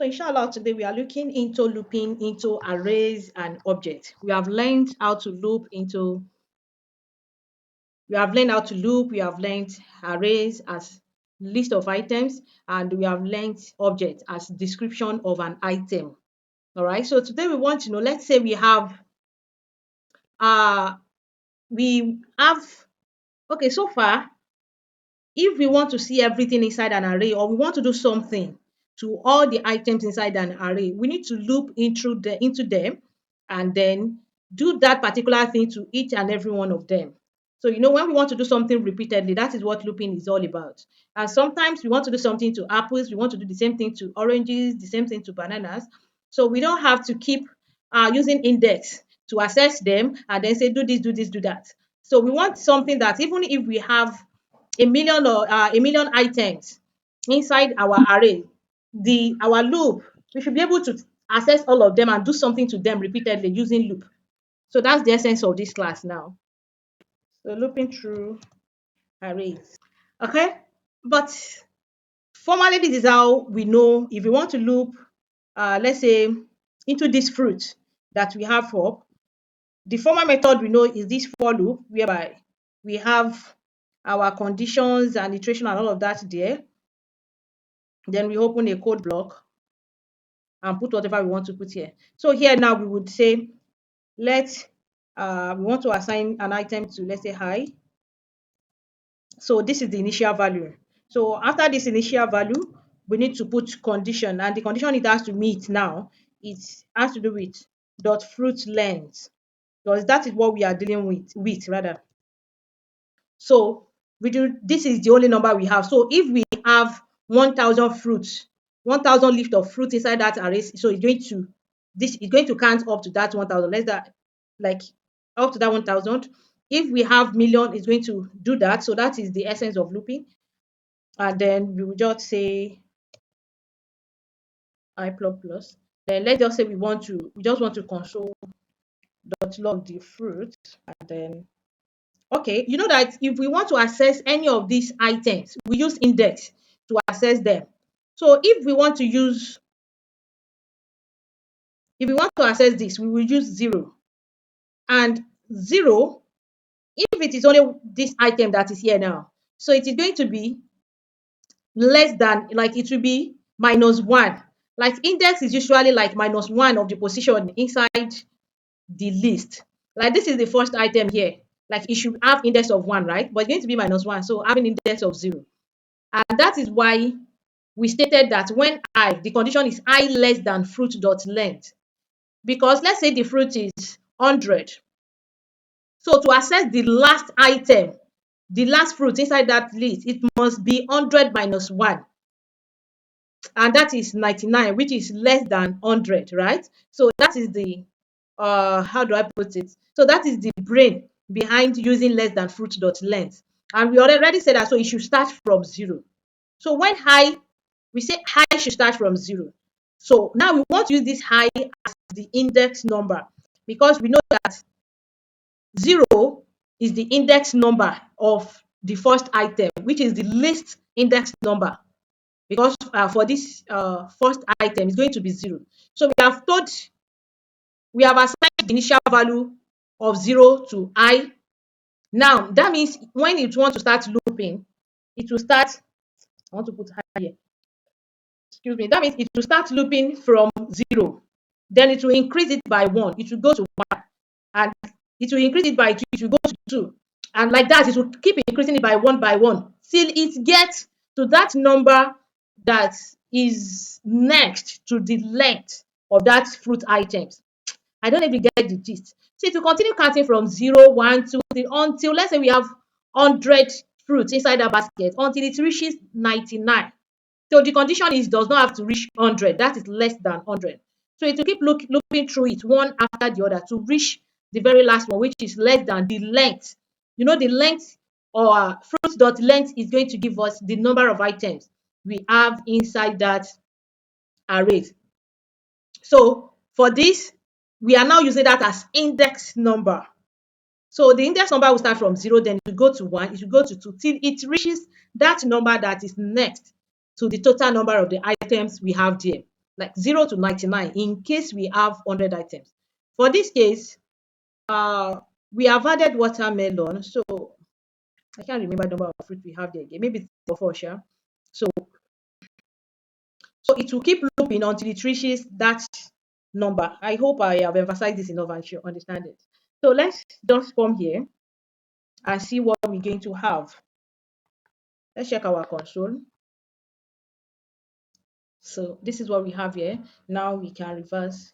So inshallah, today we are looking into looping into arrays and objects. We have learned how to loop into, we have learned how to loop, we have learned arrays as list of items, and we have learned object as description of an item. All right. So today we want to know, let's say uh we have okay, so far if we want to see everything inside an array, or we want to do something to all the items inside an array, we need to loop into them and then do that particular thing to each and every one of them. So, when we want to do something repeatedly, that is what looping is all about. And sometimes we want to do something to apples, we want to do the same thing to oranges, the same thing to bananas. So we don't have to keep using index to access them and then say, do this, do this, do that. So we want something that even if we have a million items inside our array, the our loop, we should be able to access all of them and do something to them repeatedly using loop. So that's the essence of this class now. So looping through arrays. Okay, but formally this is how we know if we want to loop, let's say, into this fruit that we have for. The formal method we know is this for loop, whereby we have our conditions and iteration and all of that there. Then we open a code block and put whatever we want to put here. So here now we would say, let's we want to assign an item to, let's say, hi. So this is the initial value. So after this initial value, we need to put condition, and the condition it has to meet now, it has to do with dot fruit length, because that is what we are dealing with rather. So this is the only number we have. So if we have 1,000 fruits, 1,000 lift of fruit inside that array, so this is going to count up to that 1,000. Let's that like up to that 1,000. If we have million, it's going to do that. So that is the essence of looping. And then we will just say I plus plus. Then let's just say we just want to console dot log the fruit, and then okay, you know that if we want to access any of these items, we use index to access them. So if we want to access this, we will use 0. And 0, if it is only this item that is here now, so it is going to be less than, like it will be -1. Like index is usually like -1 of the position inside the list. Like this is the first item here. Like it should have index of 1, right? But it's going to be -1, so having index of 0. And that is why we stated that when the condition is I less than fruit dot length. Because let's say the fruit is 100. So to access the last item, the last fruit inside that list, it must be 100 minus 1. And that is 99, which is less than 100, right? So that is the, how do I put it? So that is the brain behind using less than fruit dot length. And we already said that, so it should start from 0. So when high, we say high should start from 0. So now we want to use this high as the index number, because we know that 0 is the index number of the first item, which is the least index number, because for this first item is going to be 0. So we have assigned the initial value of 0 to I. Now that means when it wants to start looping, it will start, I want to put I here, excuse me, that means it will start looping from 0. Then it will increase it by 1. It will go to 1. And it will increase it by 2. It will go to 2. And like that, it will keep increasing it by 1 till it gets to that number that is next to the length of that fruit items. I don't know if you get the gist. So it will continue counting from 0, 1, 2, 3, until, let's say, we have 100 fruits inside that basket, until it reaches 99. So the condition is does not have to reach 100. That is less than 100. So it will keep looping through it one after the other to reach the very last one, which is less than the length. The length, or fruit dot length, is going to give us the number of items we have inside that array. So for this, we are now using that as index number. So the index number will start from 0, then it will go to 1, it will go to 2, till it reaches that number that is next to the total number of the items we have there. like 0 to 99 in case we have 100 items. For this case, we have added watermelon. So I can't remember the number of fruit we have there again. Maybe 3 or 4, sure. So it will keep looping until it reaches that number. I hope I have emphasized this enough and you understand it. So let's just come here and see what we're going to have. Let's check our console. So this is what we have here. Now we can reverse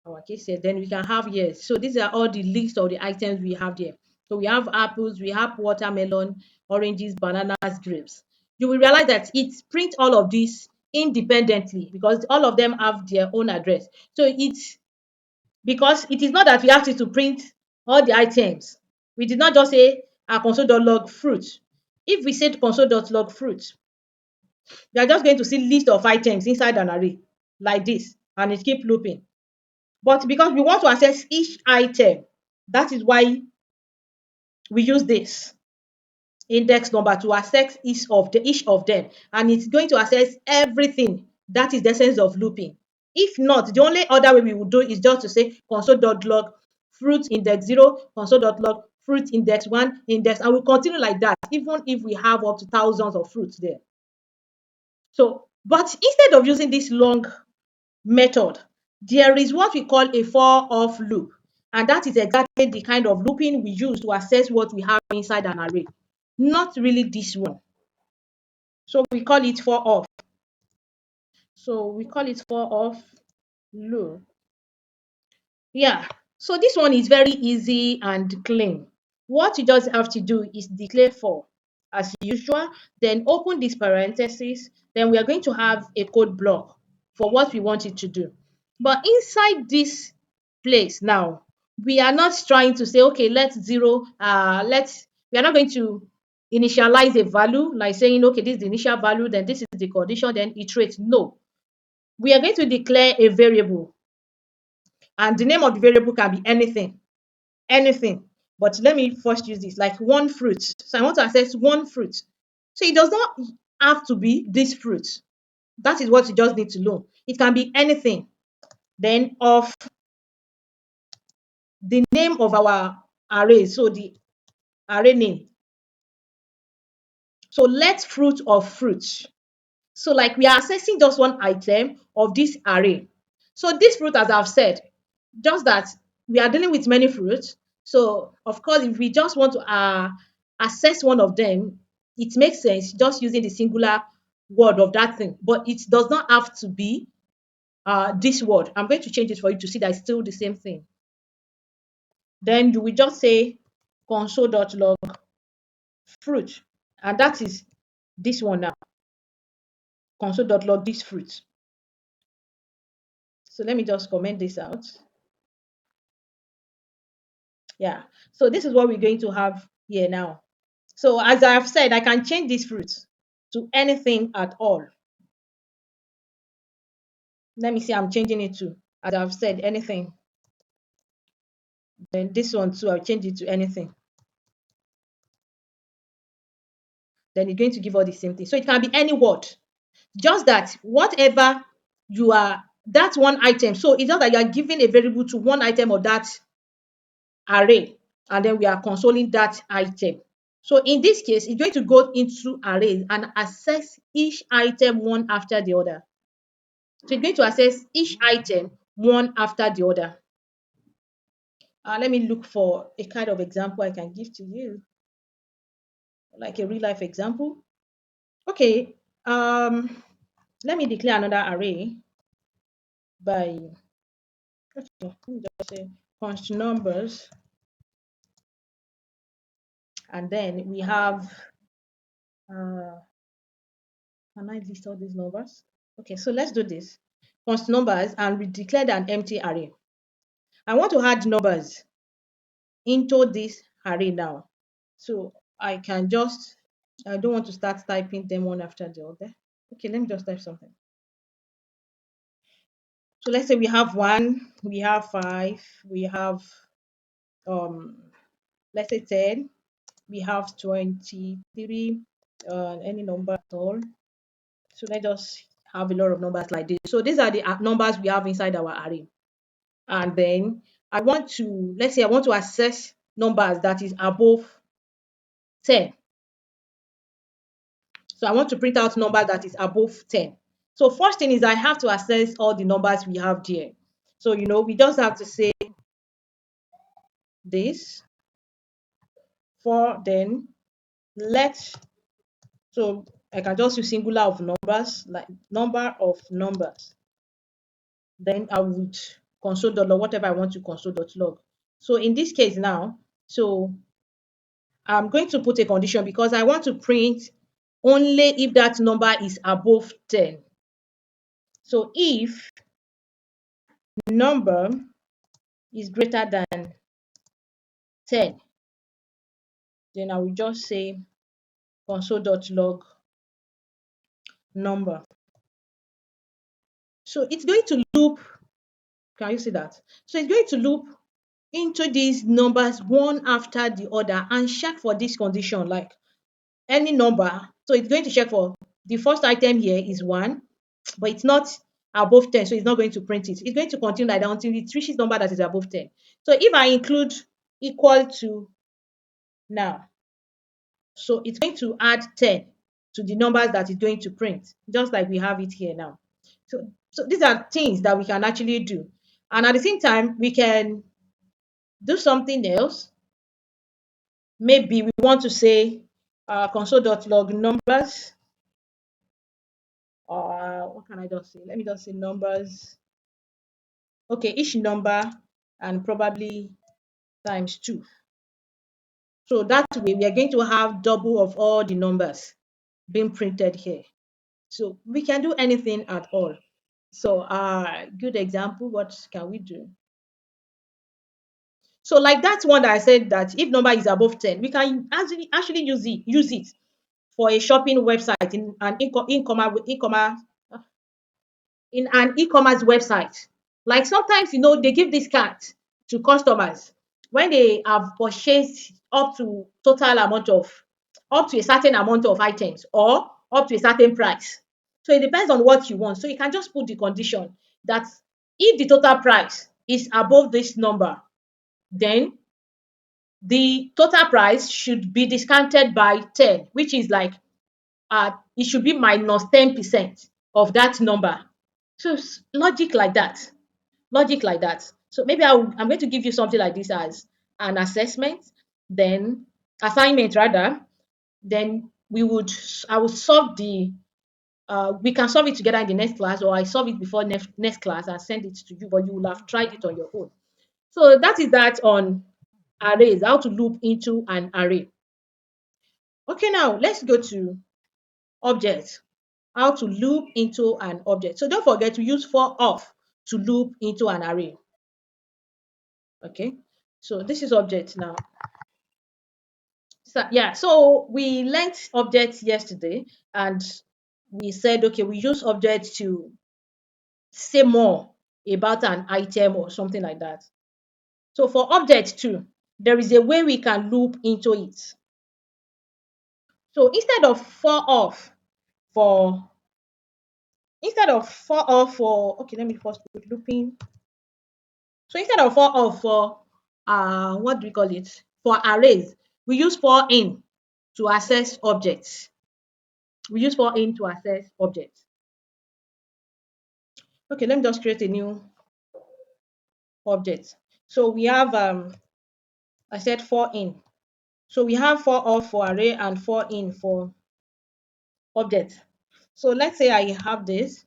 our case here. Then we can have here. So these are all the list of the items we have there. So we have apples, we have watermelon, oranges, bananas, grapes. You will realize that it prints all of these independently because all of them have their own address. So it's because it is not that we asked it to print all the items. We did not just say console.log fruit. If we said console.log fruit, we are just going to see list of items inside an array like this, and it keep looping. But because we want to access each item, that is why we use this index number to access each of them, and it's going to access everything. That is the essence of looping. If not, the only other way we would do is just to say console.log fruit index 0, console.log fruit index 1 index, and we continue like that even if we have up to thousands of fruits there. So but instead of using this long method, there is what we call a for off loop, and that is exactly the kind of looping we use to access what we have inside an array. Not really this one. So we call it for off. So we call it for off loop. Yeah. So this one is very easy and clean. What you just have to do is declare for as usual, then open this parenthesis, then we are going to have a code block for what we want it to do. But inside this place now, we are not trying to say, okay, we are not going to initialize a value like saying, okay, this is the initial value, then this is the condition, then iterate. No, we are going to declare a variable, and the name of the variable can be anything. But let me first use this, like one fruit. So I want to access one fruit. So it does not have to be this fruit. That is what you just need to know. It can be anything. Then of the name of our array, so the array name. So let fruit of fruit. So like we are accessing just one item of this array. So this fruit, as I've said, just that we are dealing with many fruits. So of course, if we just want to access one of them, it makes sense just using the singular word of that thing. But it does not have to be this word. I'm going to change it for you to see that it's still the same thing. Then you will just say console.log fruit, and that is this one now. Console.log this fruit. So let me just comment this out. Yeah. So this is what we're going to have here now. So as I've said, I can change this fruit to anything at all. Let me see, I'm changing it to, as I've said, anything. Then this one too, I'll change it to anything. Then it's going to give all the same thing. So it can be any word. Just that whatever you are, that one item. So it's not that you are giving a variable to one item of that array, and then we are consoling that item. So in this case, it's going to go into arrays and access each item one after the other. So it's going to access each item one after the other. Let me look for a kind of example I can give to you, like a real life example. Okay, let me declare another array by, okay, let me just say const numbers, and then we have, can I list all these numbers? Okay, so let's do this. Const numbers, and we declared an empty array. I want to add numbers into this array now. So I can just, I don't want to start typing them one after the other. Okay, let me just type something. So let's say we have 1, we have 5, we have um let's say 10, we have 23, any number at all. So let us have a lot of numbers like this. So these are the numbers we have inside our array. And then I want to, let's say I want to access numbers that is above 10. So I want to print out number that is above 10. So first thing is I have to access all the numbers we have there. So, we just have to say this for then let, so I can just use singular of numbers, like number of numbers. Then I would console.log, whatever I want to console.log. So in this case now, so I'm going to put a condition because I want to print only if that number is above 10. So if number is greater than 10, then I will just say console.log number. So it's going to loop. Can you see that? So it's going to loop into these numbers one after the other and check for this condition, like any number. So it's going to check for the first item here is 1, but it's not above 10, so it's not going to print it. It's going to continue like that until it reaches number that is above 10. So if I include equal to now, so it's going to add 10 to the numbers that it's going to print, just like we have it here now. So these are things that we can actually do. And at the same time, we can do something else. Maybe we want to say console.log numbers. What can I just say? Let me just say numbers. Okay, each number and probably times 2. So that way we are going to have double of all the numbers being printed here. So we can do anything at all. So good example, what can we do? So like that one that I said that if number is above 10, we can actually use it for a shopping website in an e-commerce website. Like sometimes, they give discount to customers when they have purchased up to a certain amount of items or up to a certain price. So it depends on what you want. So you can just put the condition that if the total price is above this number, then the total price should be discounted by 10, which is like it should be minus 10% of that number. So logic like that. Logic like that. So maybe I'm going to give you something like this as an assessment, then assignment rather. Then I will solve we can solve it together in the next class, or I solve it before next class and send it to you, but you will have tried it on your own. So that is that on arrays, how to loop into an array. Okay, now let's go to objects, how to loop into an object. So don't forget to use for off to loop into an array. Okay, so this is object now. So yeah, so we learned objects yesterday, and we said okay, we use objects to say more about an item or something like that. So for object too, there is a way we can loop into it. So for instead of for off for okay, let me first put looping. So instead of for off for what do we call it? For arrays, we use for in to access objects. We use for in to access objects. Okay, let me just create a new object. So we have I said for in. So we have for off for array and for in for object. So let's say I have this,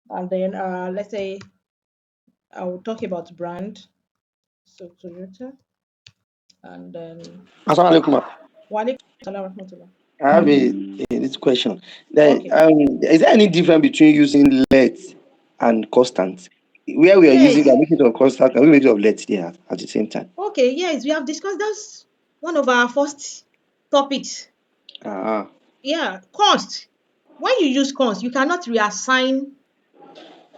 and then let's say I will talk about brand. So Toyota, and then Assalamu alaikum. Walaikum salam wa rahmatullah. I have this question. Okay. Is there any difference between using let and constant? Where we are using, we are Yes. making it of constant, and we make it of let there at the same time. Okay. Yes, we have discussed that's one of our first topics. Ah, Yeah, const. When you use const, you cannot reassign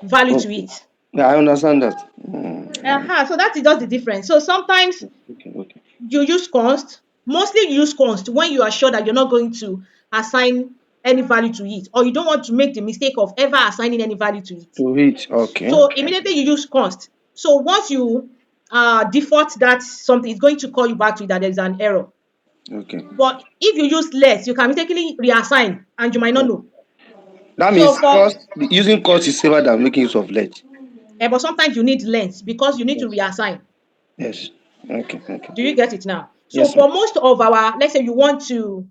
value to okay. it. Yeah, I understand that. So that is just the difference. So sometimes Okay, okay. you use const, mostly you use const when you are sure that you're not going to assign. any value to it, or you don't want to make the mistake of ever assigning any value to it. To it. Okay. So immediately you use const. So once you default that something, it's going to call you back to it that there's an error. Okay. But if you use let, you can mistakenly reassign and you might not know. That So means for cost using cost is safer than making use of let. but sometimes you need length because you need to Yes. reassign. Yes. Okay. Do Okay. you get it now? So Yes, sir. for most of our, let's say you want to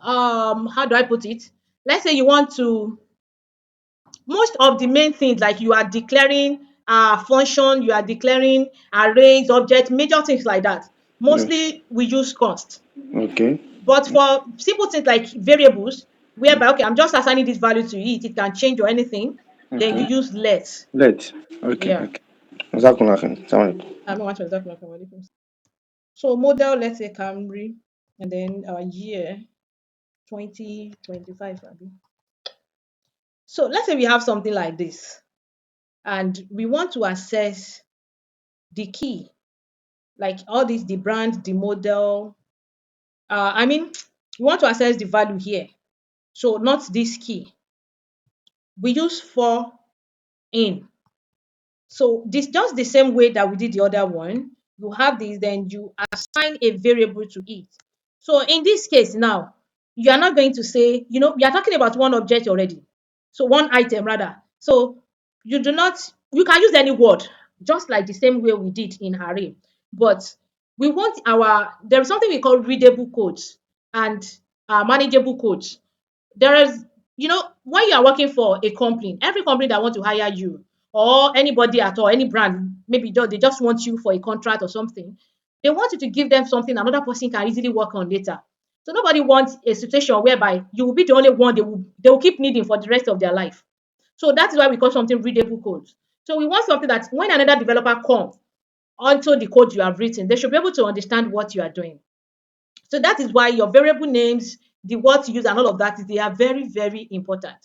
how do I put it? Let's say you want to most of the main things like you are declaring function, you are declaring arrays, object, major things like that. Yes. Mostly we use const. Okay. But for simple things like variables, whereby okay, I'm just assigning this value to it, it can change or anything, then you Okay. use let. Let. Okay. Yeah. Okay. Jazakumullah khair. Assalamu alaikum. I'm not sure exactly what it is. So model, let's say Camry, and then year 2025. So let's say we have something like this, and we want to access the key, like all this, the brand, the model. I mean, we want to access the value here. So not this key. We use for in. So this just the same way that we did the other one. You have this, then you assign a variable to it. So in this case now, you are not going to say, we are talking about one object already. So one item rather. So you do not, you can use any word, just like the same way we did in array. But we want there is something we call readable codes and manageable codes. There is, when you are working for a company, every company that want to hire you or anybody at all, any brand, maybe they just want you for a contract or something, they want you to give them something another person can easily work on later. So nobody wants a situation whereby you will be the only one they will keep needing for the rest of their life. So that is why we call something readable code. So we want something that when another developer comes onto the code you have written, they should be able to understand what you are doing. So that is why your variable names, the words you use and all of that, they are very, very important.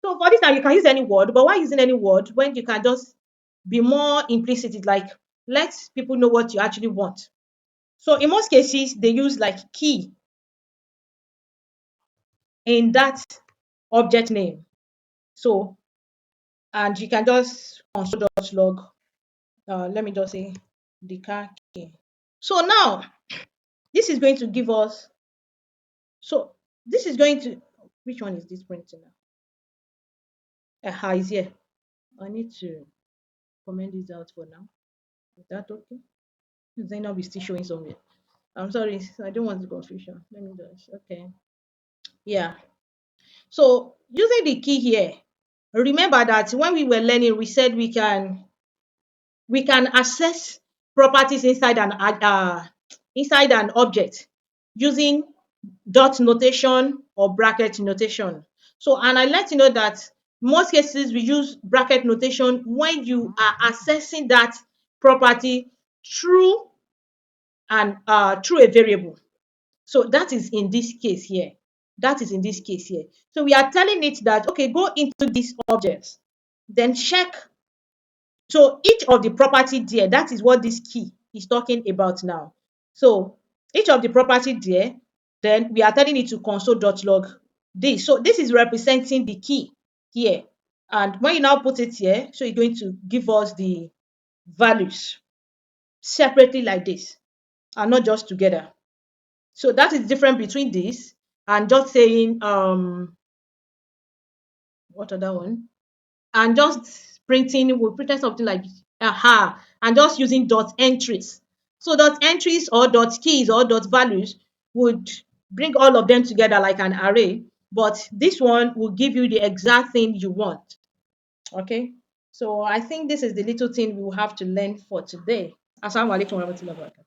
So for this time, you can use any word, but why using any word when you can just be more implicit? It's like let people know what you actually want. So in most cases, they use like key in that object name. So and you can just console.log. Let me just say the car key. So now this is going to give us. So this is going to. Which one is this printing now? Is here. I need to comment this out for now. Is that okay? Zainab is still showing somewhere. I'm sorry, I don't want the confusion. Let me just okay. Yeah. So using the key here, remember that when we were learning, we said we can access properties inside an object using dot notation or bracket notation. So and I let you know that most cases we use bracket notation when you are accessing that property through through a variable. So that is in this case here. That is in this case here. So we are telling it that okay, go into this object, then check. So each of the property there, that is what this key is talking about now. So each of the property there, then we are telling it to console.log this. So this is representing the key here. And when you now put it here, so it's going to give us the values separately like this and not just together. So that is different between this and just saying what other one? And just printing, we printed something like aha and just using dot entries. So dot entries or dot keys or dot values would bring all of them together like an array, but this one will give you the exact thing you want. Okay. So I think this is the little thing we will have to learn for today. Assalamu alaikum warahmatullahi wabarakatuh.